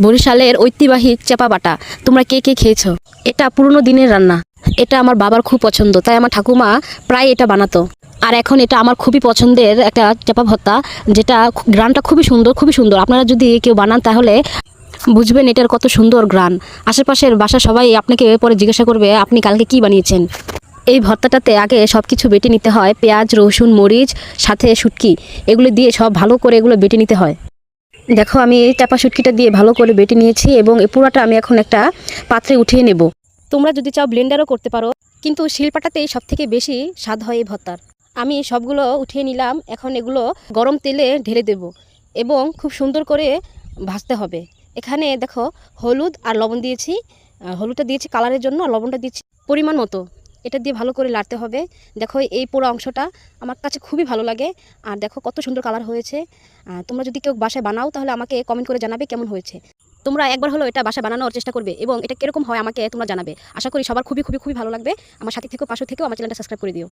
বরিশালের ঐতিহ্যবাহী চাপা বাটা তোমরা কে কে খেয়েছো? এটা পুরনো দিনের রান্না। এটা আমার বাবার খুব পছন্দ, তাই আমার ঠাকুমা প্রায় এটা বানাতো। আর এখন এটা আমার খুবই পছন্দের একটা চাপা ভর্তা, যেটা গ্রানটা খুবই সুন্দর, খুবই সুন্দর। আপনারা যদি কেউ বানান তাহলে বুঝবেন এটার কত সুন্দর গ্রান। আশেপাশের বাসা সবাই আপনাকে পরে জিজ্ঞাসা করবে আপনি কালকে কি বানিয়েছেন। এই ভর্তাটাতে আগে সব কিছু বেটে নিতে হয়, পেঁয়াজ, রসুন, মরিচ, সাথে শুটকি, এগুলো দিয়ে সব ভালো করে এগুলো বেটে নিতে হয়। দেখো আমি এই চাপা শুটকিটা দিয়ে ভালো করে বেটে নিয়েছি এবং এই পুরাটা আমি এখন একটা পাত্রে উঠিয়ে নেব। তোমরা যদি চাও ব্লেন্ডারও করতে পারো, কিন্তু শিলপাটাতেই সব থেকে বেশি স্বাদ হয় এই ভর্তার। আমি সবগুলো উঠিয়ে নিলাম, এখন এগুলো গরম তেলে ঢেলে দেব এবং খুব সুন্দর করে ভাজতে হবে। এখানে দেখো হলুদ আর লবণ দিয়েছি, হলুদটা দিয়েছি কালারের জন্য, আর লবণটা দিয়েছি পরিমাণ মতো। এটা দিয়ে ভালো করে লাড়তে হবে। দেখো এই পুরো অংশটা আমার কাছে খুবই ভালো লাগে। আর দেখো কত সুন্দর কালার হয়েছে। তোমরা যদি কেউ বাসায় বানাও তাহলে আমাকে কমেন্ট করে জানাবে কেমন হয়েছে। তোমরা একবার হলো এটা বাসায় বানানোর চেষ্টা করবে এবং এটা কীরকম হয় আমাকে তোমরা জানাবে। আশা করি সবার খুবই খুবই খুবই ভালো লাগবে। আমার সাথে থেকেও, পাশে থেকেও আমার চ্যানেলটা সাবস্ক্রাইব করে দিও।